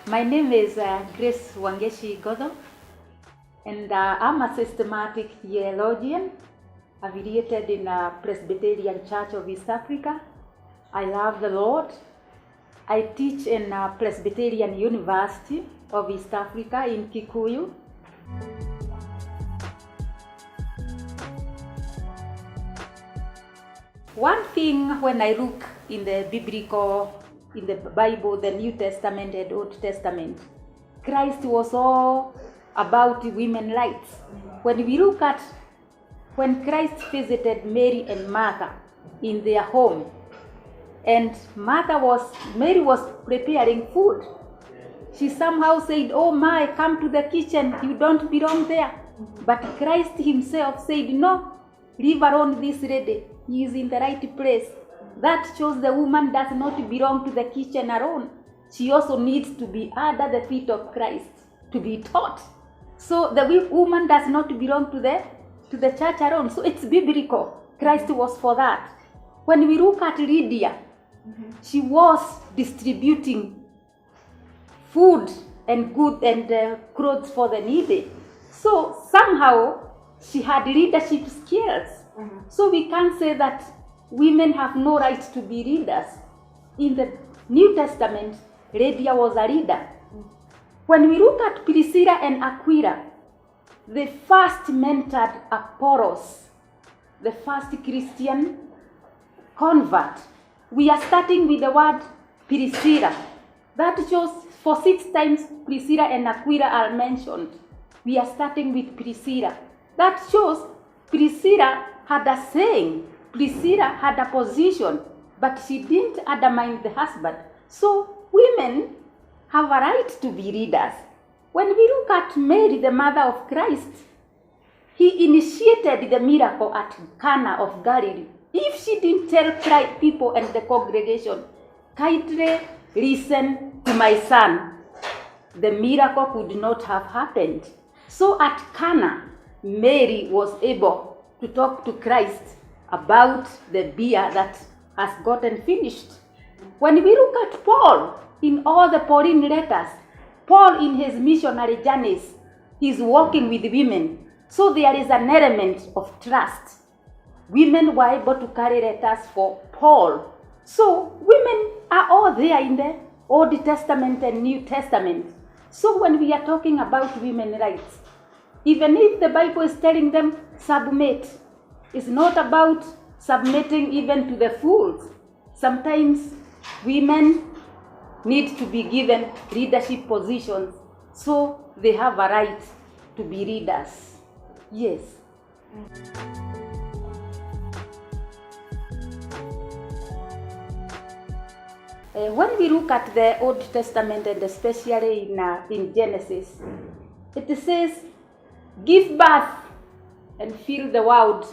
My name is Grace Wangeshi Godo, and I'm a systematic theologian affiliated in a Presbyterian Church of East Africa. I love the Lord. I teach in a Presbyterian University of East Africa in Kikuyu. One thing when I look in the Bible, the New Testament and Old Testament, Christ was all about women's rights. When we look at when Christ visited Mary and Martha in their home, and Mary was preparing food, she somehow said, "Oh my, come to the kitchen, you don't belong there." But Christ himself said, "No, leave alone this lady, he is in the right place." That shows the woman does not belong to the kitchen alone. She also needs to be under the feet of Christ to be taught. So the woman does not belong to the church alone. So it's biblical. Christ was for that. When we look at Lydia, she was distributing food and good and clothes for the needy. So somehow she had leadership skills. So we can't say that women have no right to be leaders. In the New Testament, Lydia was a leader. When we look at Priscilla and Aquila, they first mentored Apollos, the first Christian convert. We are starting with the word Priscilla. That shows for 6 times Priscilla and Aquila are mentioned. We are starting with Priscilla. That shows Priscilla had a saying. Priscilla had a position, but she didn't undermine the husband. So women have a right to be leaders. When we look at Mary, the mother of Christ, he initiated the miracle at Cana of Galilee. If she didn't tell people and the congregation, "Kindly listen to my son," the miracle could not have happened. So at Cana, Mary was able to talk to Christ about the beer that has gotten finished. When we look at Paul, in all the Pauline letters, Paul in his missionary journeys, he's working with women. So there is an element of trust. Women were able to carry letters for Paul. So women are all there in the Old Testament and New Testament. So when we are talking about women's rights, even if the Bible is telling them submit, it's not about submitting even to the fools. Sometimes women need to be given leadership positions, so they have a right to be leaders. Yes. When we look at the Old Testament, and especially in Genesis, it says, "Give birth and fill the world."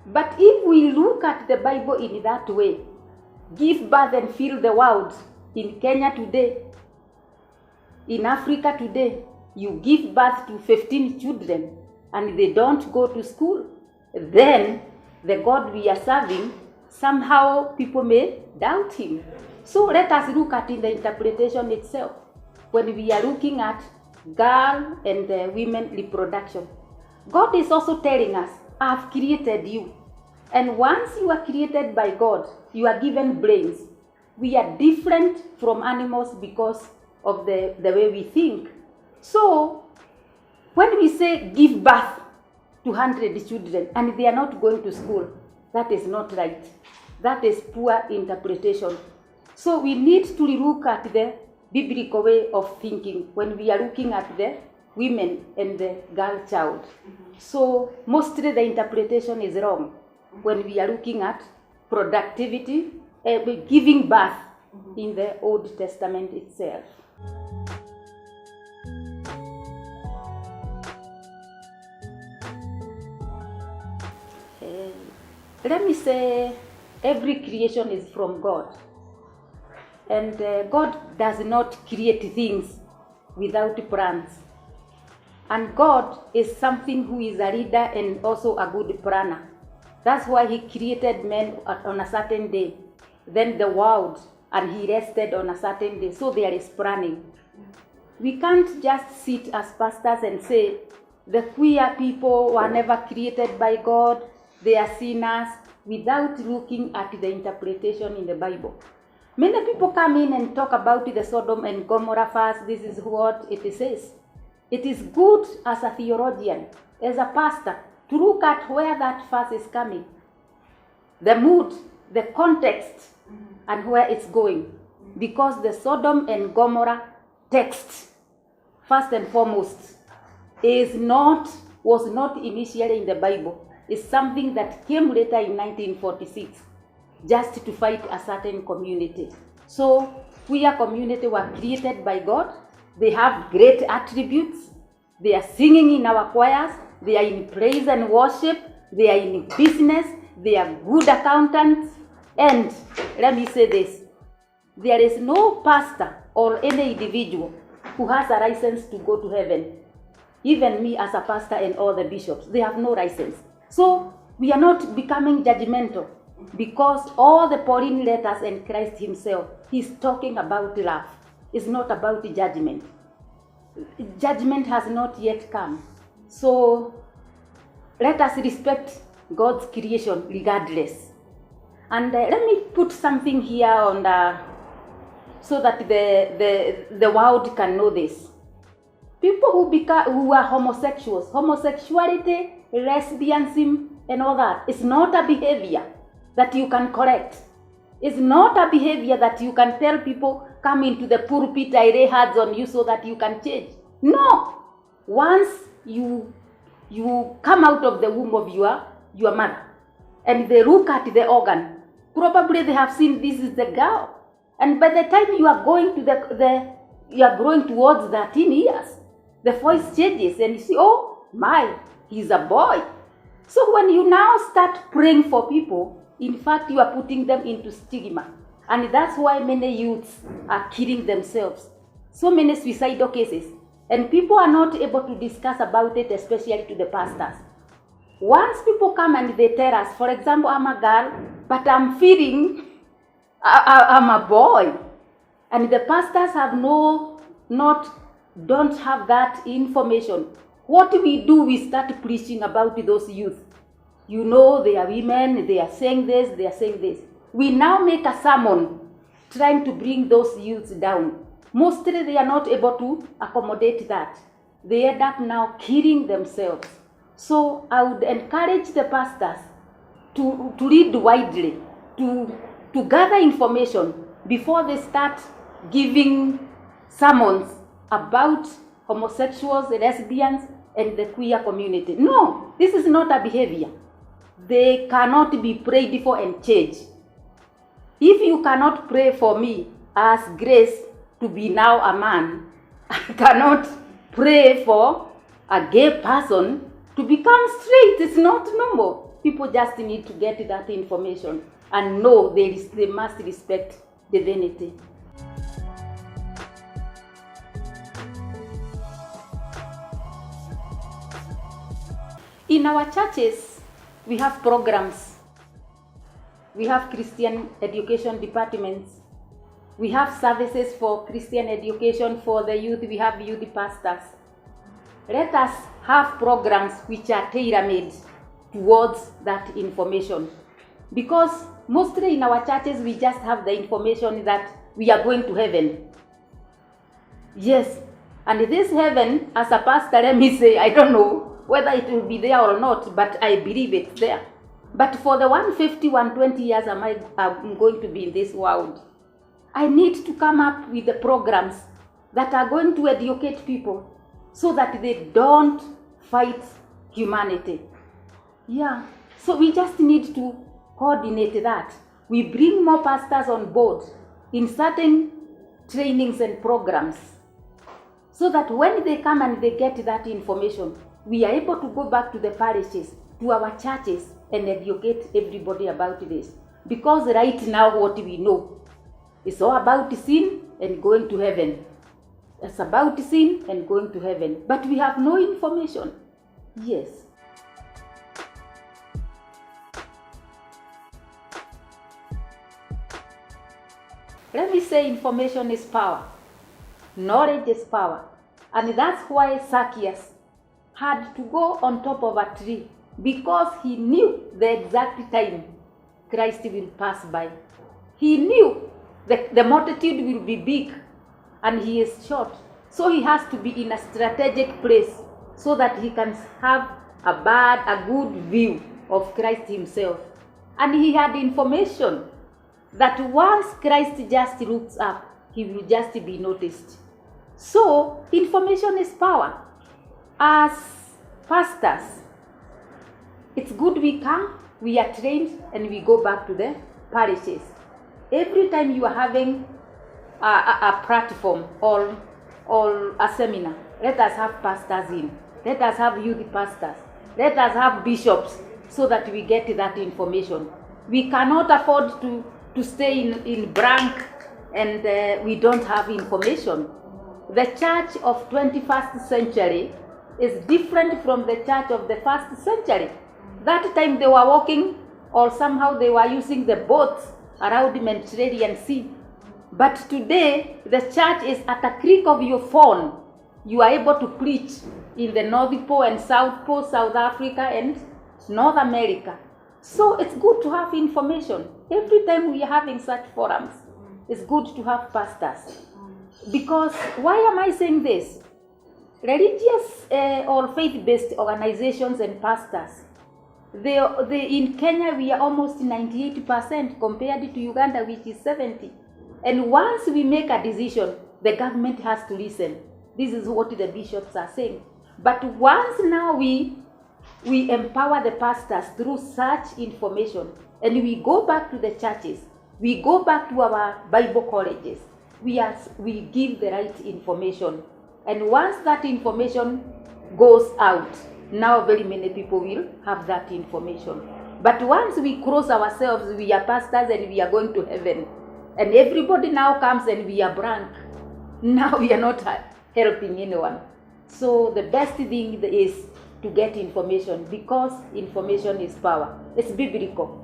But if we look at the Bible in that way, give birth and fill the world, in Kenya today, in Africa today, you give birth to 15 children and they don't go to school, then the God we are serving, somehow people may doubt him. So let us look at in the interpretation itself. When we are looking at girl and women reproduction, God is also telling us, "I have created you." And once you are created by God, you are given brains. We are different from animals because of the way we think. So, when we say give birth to 100 children and they are not going to school, that is not right. That is poor interpretation. So we need to look at the biblical way of thinking when we are looking at the women and the girl child. So mostly the interpretation is wrong when we are looking at productivity, giving birth in the Old Testament itself. Let me say, every creation is from God. And God does not create things without plans. And God is something who is a leader and also a good planner. That's why he created men on a certain day, then the world, and he rested on a certain day. So there is planning. We can't just sit as pastors and say, the queer people were never created by God, they are sinners, without looking at the interpretation in the Bible. Many people come in and talk about the Sodom and Gomorrah verse. This is what it says. It is good as a theologian, as a pastor, to look at where that verse is coming, the mood, the context, and where it's going. Because the Sodom and Gomorrah text, first and foremost, was not initially in the Bible. It's something that came later in 1946, just to fight a certain community. So, queer community were created by God. They have great attributes. They are singing in our choirs. They are in praise and worship. They are in business. They are good accountants. And let me say this. There is no pastor or any individual who has a license to go to heaven. Even me as a pastor and all the bishops, they have no license. So we are not becoming judgmental, because all the Pauline letters and Christ himself, he's talking about love. It's not about judgment. Judgment has not yet come. So let us respect God's creation regardless. And let me put something here on so that the world can know this. People who are homosexuals, homosexuality, lesbianism, and all that, it's not a behavior that you can correct. It's not a behavior that you can tell people, come into the pulpit, I lay hands on you so that you can change. No. Once you come out of the womb of your mother and they look at the organ, probably they have seen this is the girl. And by the time you are going to you are growing towards 13 years, the voice changes and you see, oh my, he's a boy. So when you now start praying for people, in fact, you are putting them into stigma. And that's why many youths are killing themselves. So many suicidal cases. And people are not able to discuss about it, especially to the pastors. Once people come and they tell us, for example, I'm a girl, but I'm feeling I'm a boy. And the pastors have don't have that information. What we do, we start preaching about those youth. You know, they are women, they are saying this, they are saying this. We now make a sermon trying to bring those youths down. Mostly they are not able to accommodate that. They end up now killing themselves. So I would encourage the pastors to read widely, to gather information before they start giving sermons about homosexuals, lesbians, and the queer community. No, this is not a behavior. They cannot be prayed for and changed. If you cannot pray for me as Grace to be now a man, I cannot pray for a gay person to become straight. It's not normal. People just need to get that information and know they must respect divinity. In our churches, we have programs. We have Christian education departments. We have services for Christian education for the youth. We have youth pastors. Let us have programs which are tailor-made towards that information. Because mostly in our churches, we just have the information that we are going to heaven. Yes, And this heaven, as a pastor, let me say, I don't know whether it will be there or not, but I believe it's there. But for the 150, 120 years I'm going to be in this world, I need to come up with the programs that are going to educate people so that they don't fight humanity. Yeah, so we just need to coordinate that. We bring more pastors on board in certain trainings and programs so that when they come and they get that information, we are able to go back to the parishes, to our churches, and educate everybody about this. Because right now what we know is all about sin and going to heaven. It's about sin and going to heaven. But we have no information. Yes. Let me say information is power. Knowledge is power. And that's why Zacchaeus had to go on top of a tree, because he knew the exact time Christ will pass by. He knew the multitude will be big and he is short. So he has to be in a strategic place so that he can have a good view of Christ himself. And he had information that once Christ just looks up, he will just be noticed. So information is power. As pastors, it's good we come, we are trained, and we go back to the parishes. Every time you are having a platform or a seminar, let us have pastors in. Let us have youth pastors. Let us have bishops so that we get that information. We cannot afford to stay in blank and we don't have information. The church of 21st century is different from the church of the 1st century. That time they were walking, or somehow they were using the boats around the Mediterranean Sea. But today, the church is at a click of your phone. You are able to preach in the North Pole and South Pole, South Africa and North America. So it's good to have information. Every time we are having such forums, it's good to have pastors. Because, why am I saying this? Religious or faith-based organizations and pastors, they in Kenya we are almost 98% compared to Uganda, which is 70%. And once we make a decision, the government has to listen. This is what the bishops are saying. But once now we empower the pastors through such information, and we go back to the churches, we go back to our Bible colleges, we give the right information. And once that information goes out, now very many people will have that information. But once we cross ourselves, we are pastors and we are going to heaven, and everybody now comes and we are blank, now we are not helping anyone. So the best thing is to get information, because information is power. It's biblical.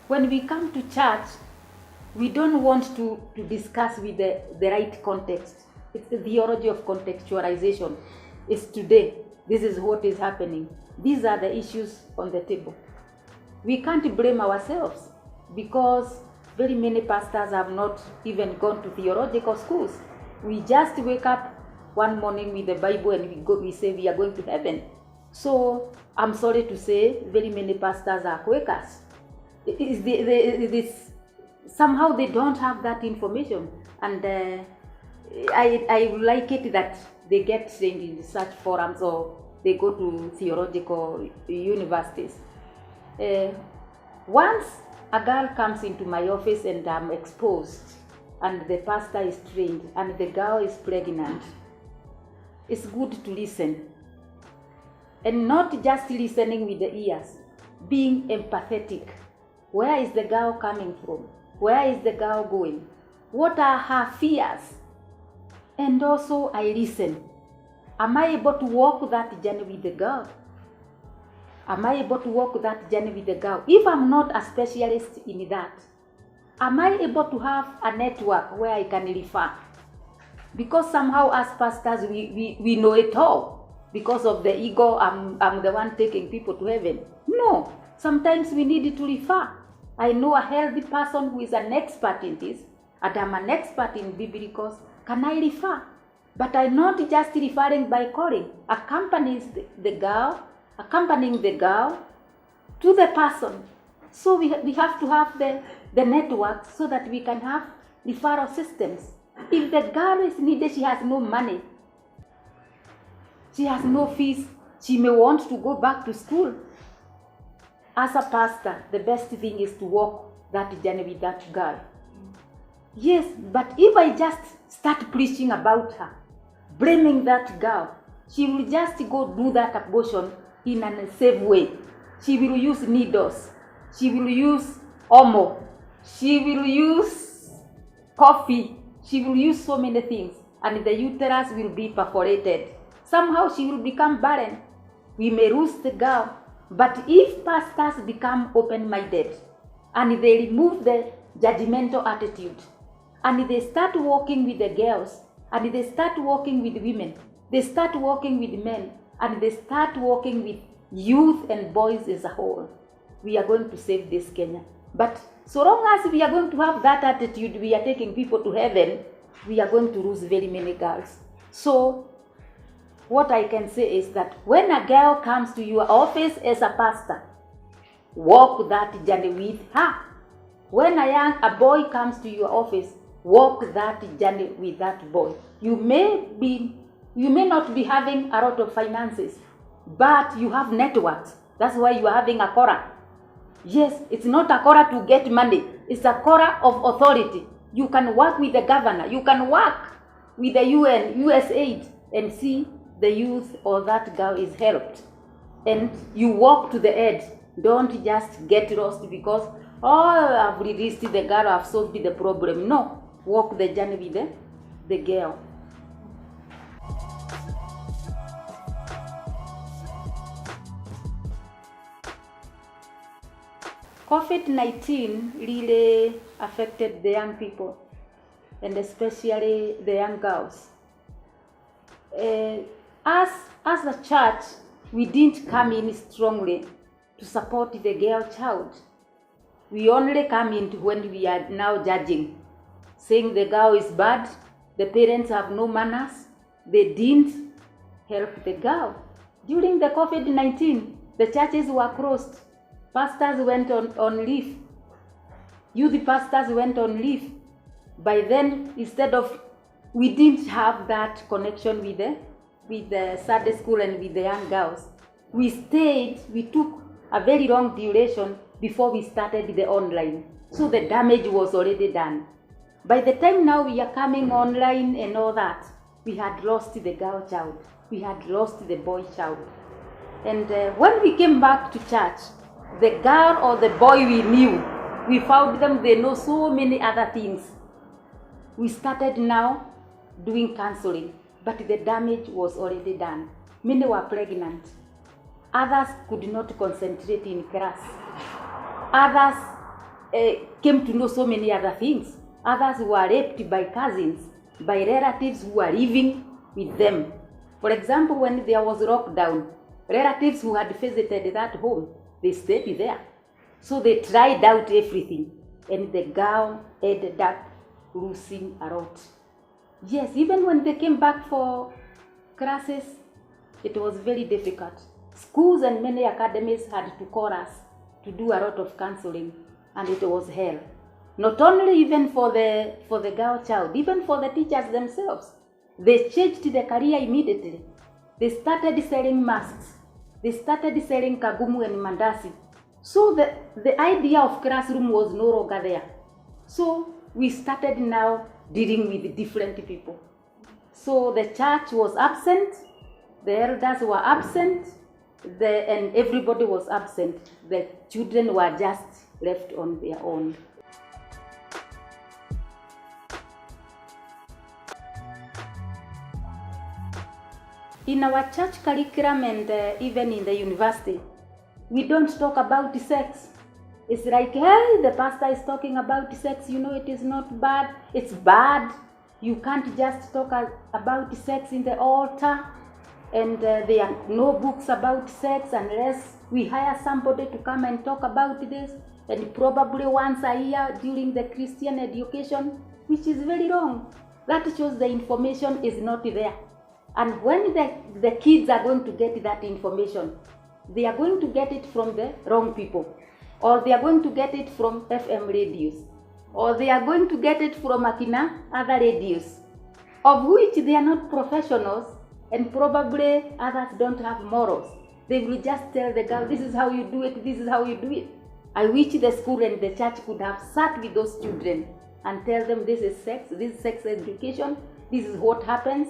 When we come to church, we don't want to discuss with the right context. It's the theology of contextualization. It's today. This is what is happening. These are the issues on the table. We can't blame ourselves, because very many pastors have not even gone to theological schools. We just wake up one morning with the Bible and we say we are going to heaven. So I'm sorry to say, very many pastors are Quakers. Somehow they don't have that information, and I like it that they get trained in such forums or they go to theological universities. Once a girl comes into my office and I'm exposed, and the pastor is trained, and the girl is pregnant, it's good to listen. And not just listening with the ears, being empathetic. Where is the girl coming from? Where is the girl going? What are her fears? And also I listen. Am I able to walk that journey with the girl? Am I able to walk that journey with the girl? If I'm not a specialist in that, am I able to have a network where I can refer? Because somehow as pastors, we know it all. Because of the ego, I'm the one taking people to heaven. No. Sometimes we need to refer. I know a healthy person who is an expert in this, and I'm an expert in biblicals. Can I refer? But I'm not just referring by calling, accompanying the girl to the person. So we have to have the network so that we can have referral systems. If the girl is needed, she has no money, she has no fees, she may want to go back to school. As a pastor, the best thing is to walk that journey with that girl. Yes, but if I just start preaching about her, blaming that girl, she will just go do that abortion in an unsafe way. She will use needles, she will use omo, she will use coffee, she will use so many things, and the uterus will be perforated. Somehow she will become barren. We may lose the girl. But if pastors become open-minded and they remove the judgmental attitude and they start working with the girls and they start working with women, they start working with men, and they start working with youth and boys as a whole, we are going to save this Kenya. But so long as we are going to have that attitude, we are taking people to heaven, we are going to lose very many girls. So what I can say is that when a girl comes to your office as a pastor, walk that journey with her. When a boy comes to your office, walk that journey with that boy. You may not be having a lot of finances, but you have networks. That's why you are having a Quora. Yes, it's not a Quora to get money. It's a Quora of authority. You can work with the governor. You can work with the UN, USAID, and see the youth or that girl is helped. And you walk to the edge. Don't just get lost because, I've released the girl, I've solved the problem. No, walk the journey with the girl. COVID-19 really affected the young people, and especially the young girls. As a church, we didn't come in strongly to support the girl child. We only come in when we are now judging, saying the girl is bad, the parents have no manners. They didn't help the girl. During the COVID-19, the churches were closed. Pastors went on leave. Youth pastors went on leave. By then, we didn't have that connection with the Sunday school and with the young girls. We took a very long duration before we started the online. So the damage was already done. By the time now we are coming online and all that, we had lost the girl child. We had lost the boy child. And when we came back to church, the girl or the boy we knew, we found them, they know so many other things. We started now doing counseling, but the damage was already done. Many were pregnant. Others could not concentrate in class. Others came to know so many other things. Others were raped by cousins, by relatives who were living with them. For example, when there was lockdown, relatives who had visited that home, they stayed there. So they tried out everything, and the girl ended up losing a lot. Yes, even when they came back for classes, it was very difficult. Schools and many academies had to call us to do a lot of counseling, and it was hell. Not only even for the girl child, even for the teachers themselves. They changed the career immediately. They started selling masks. They started selling kagumu and mandasi. So the idea of classroom was no longer there. So we started now dealing with different people. So the church was absent, the elders were absent, and everybody was absent. The children were just left on their own. In our church curriculum and even in the university, we don't talk about sex. It's like, hey, the pastor is talking about sex, it is not bad. It's bad. You can't just talk about sex in the altar. and there are no books about sex unless we hire somebody to come and talk about this, and probably once a year during the Christian education, which is very wrong. That shows the information is not there. And when the kids are going to get that information, they are going to get it from the wrong people, or they are going to get it from FM radios, or they are going to get it from other radios, of which they are not professionals, and probably others don't have morals. They will just tell the girl, this is how you do it, this is how you do it. I wish the school and the church could have sat with those children and tell them this is sex education, this is what happens.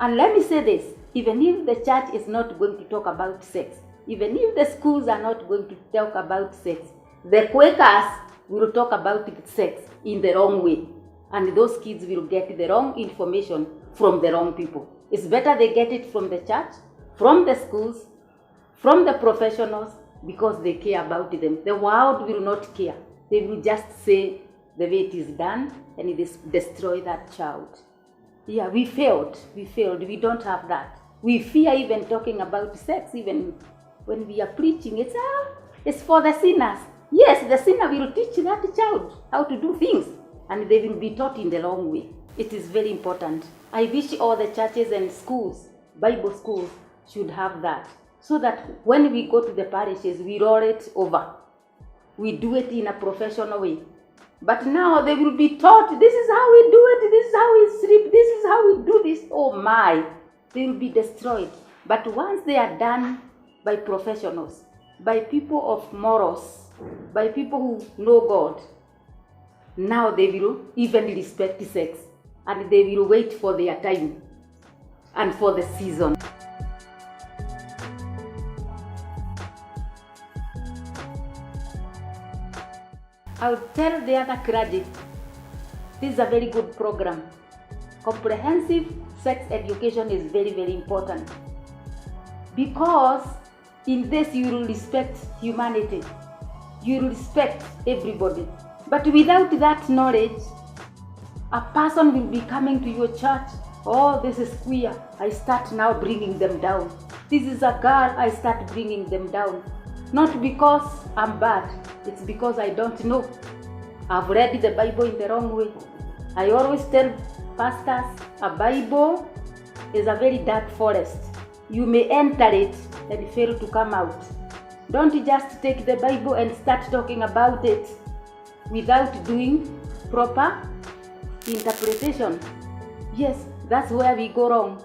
And let me say this, even if the church is not going to talk about sex, even if the schools are not going to talk about sex, the Quakers will talk about sex in the wrong way. And those kids will get the wrong information from the wrong people. It's better they get it from the church, from the schools, from the professionals, because they care about them. The world will not care. They will just say the way it is done and it destroy that child. Yeah, we failed. We don't have that. We fear even talking about sex, even when we are preaching. It's for the sinners. Yes, the sinner will teach that child how to do things, and they will be taught in the wrong way. It is very important. I wish all the churches and schools, Bible schools, should have that, so that when we go to the parishes, we roll it over. We do it in a professional way. But now they will be taught, this is how we do it, this is how we sleep, this is how we do this. Oh my, they will be destroyed. But once they are done by professionals, by people of morals, by people who know God, now they will even respect sex, and they will wait for their time and for the season. I would tell the other clergy, this is a very good program. Comprehensive sex education is very, very important, because in this you will respect humanity, you will respect everybody. But without that knowledge, a person will be coming to your church, oh, this is queer, I start now bringing them down. This is a girl, I start bringing them down. Not because I'm bad, it's because I don't know. I've read the Bible in the wrong way. I always tell pastors, a Bible is a very dark forest. You may enter it and fail to come out. Don't just take the Bible and start talking about it without doing proper interpretation. Yes, that's where we go wrong.